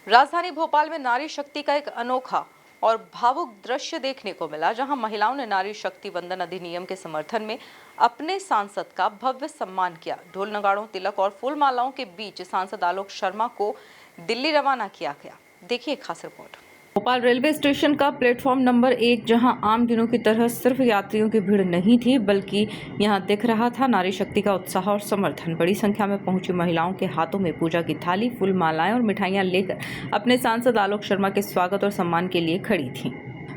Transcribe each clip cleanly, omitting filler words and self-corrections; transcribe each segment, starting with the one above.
राजधानी भोपाल में नारी शक्ति का एक अनोखा और भावुक दृश्य देखने को मिला, जहां महिलाओं ने नारी शक्ति वंदन अधिनियम के समर्थन में अपने सांसद का भव्य सम्मान किया। ढोल नगाड़ों, तिलक और फूल मालाओं के बीच सांसद आलोक शर्मा को दिल्ली रवाना किया गया। देखिए खास रिपोर्ट। भोपाल रेलवे स्टेशन का प्लेटफॉर्म नंबर 1, जहां आम दिनों की तरह सिर्फ यात्रियों की भीड़ नहीं थी, बल्कि यहां दिख रहा था नारी शक्ति का उत्साह और समर्थन। बड़ी संख्या में पहुंची महिलाओं के हाथों में पूजा की थाली, फूल मालाएं और मिठाइयां लेकर अपने सांसद आलोक शर्मा के स्वागत और सम्मान के लिए खड़ी थीं।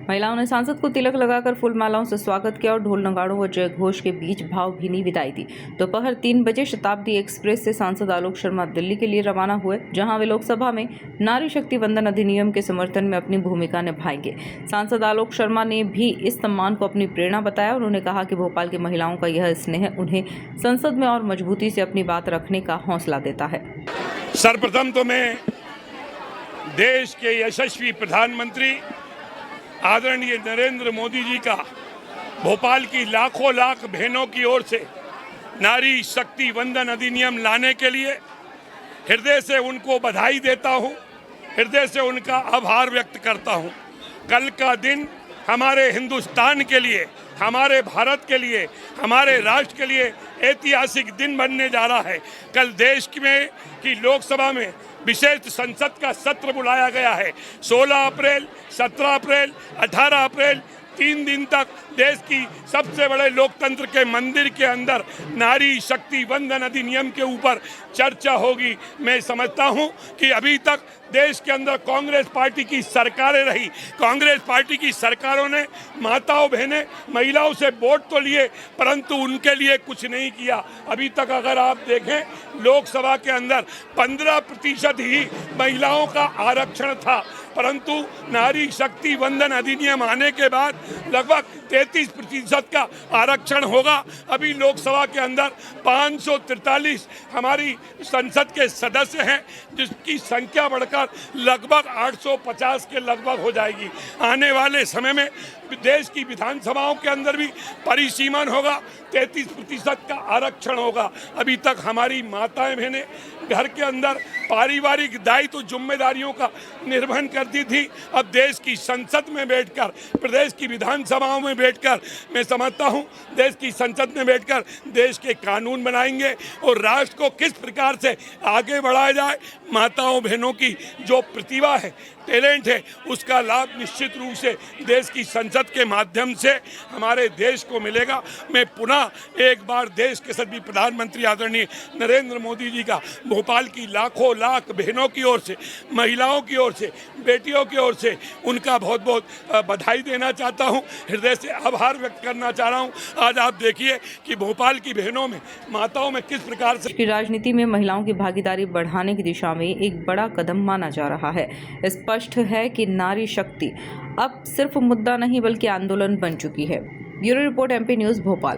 महिलाओं ने सांसद को तिलक लगाकर फूल मालाओं से स्वागत किया और ढोल नगाड़ों व जय घोष के बीच भावभीनी विदाई दी। दोपहर 3 बजे शताब्दी एक्सप्रेस से सांसद आलोक शर्मा दिल्ली के लिए रवाना हुए, जहां वे लोकसभा में नारी शक्ति वंदन अधिनियम के समर्थन में अपनी भूमिका निभाएंगे। सांसद आलोक शर्मा ने भी इस सम्मान को अपनी प्रेरणा बताया। उन्होंने कहा कि भोपाल की महिलाओं का यह स्नेह उन्हें संसद में और मजबूती से अपनी बात रखने का हौसला देता है। सर्वप्रथम तो मैं देश के यशस्वी प्रधानमंत्री आदरणीय नरेंद्र मोदी जी का भोपाल की लाखों लाख बहनों की ओर से नारी शक्ति वंदन अधिनियम लाने के लिए हृदय से उनको बधाई देता हूं, हृदय से उनका आभार व्यक्त करता हूं। कल का दिन हमारे हिंदुस्तान के लिए, हमारे भारत के लिए, हमारे राष्ट्र के लिए ऐतिहासिक दिन बनने जा रहा है। कल देश में की लोकसभा में विशेष संसद का सत्र बुलाया गया है। 16 अप्रैल, 17 अप्रैल, 18 अप्रैल 3 दिन तक देश की सबसे बड़े लोकतंत्र के मंदिर के अंदर नारी शक्ति वंदन अधिनियम के ऊपर चर्चा होगी। मैं समझता हूं कि अभी तक देश के अंदर कांग्रेस पार्टी की सरकारें रही, कांग्रेस पार्टी की सरकारों ने माताओं बहनें महिलाओं से वोट तो लिए, परंतु उनके लिए कुछ नहीं किया। अभी तक अगर आप देखें लोकसभा के अंदर 15% ही महिलाओं का आरक्षण था, परंतु नारी शक्ति वंदन अधिनियम आने के बाद लगभग 33% का आरक्षण होगा। अभी लोकसभा के अंदर 543 हमारी संसद के सदस्य हैं, जिसकी संख्या बढ़कर लगभग 850 के लगभग हो जाएगी। आने वाले समय में देश की विधानसभाओं के अंदर भी परिसीमन होगा, 33% का आरक्षण होगा। अभी तक हमारी माताएं बहनें घर के अंदर पारिवारिक दायित्व जिम्मेदारियों का निर्वहन करती थी। अब देश की संसद में बैठकर, प्रदेश की विधानसभाओं में बैठकर, मैं समझता हूं देश की संसद में बैठकर देश के कानून बनाएंगे और राष्ट्र को किस प्रकार से आगे बढ़ाया जाए। माताओं बहनों की जो प्रतिभा है, टैलेंट है, उसका लाभ निश्चित रूप से देश की संसद के माध्यम से हमारे देश को मिलेगा। मैं पुनः एक बार देश के सभी प्रधानमंत्री आदरणीय नरेंद्र मोदी जी का भोपाल की लाखों लाख बहनों की ओर से, महिलाओं की ओर से, बेटियों की ओर से उनका बहुत बहुत बधाई देना चाहता हूं, हृदय से आभार व्यक्त करना चाह रहा हूं। आज आप देखिए कि भोपाल की बहनों में, माताओं में किस प्रकार से राजनीति में महिलाओं की भागीदारी बढ़ाने की दिशा में एक बड़ा कदम माना जा रहा है। स्पष्ट है कि नारी शक्ति अब सिर्फ मुद्दा नहीं बल्कि आंदोलन बन चुकी है। Bureau report, MP news, Bhopal.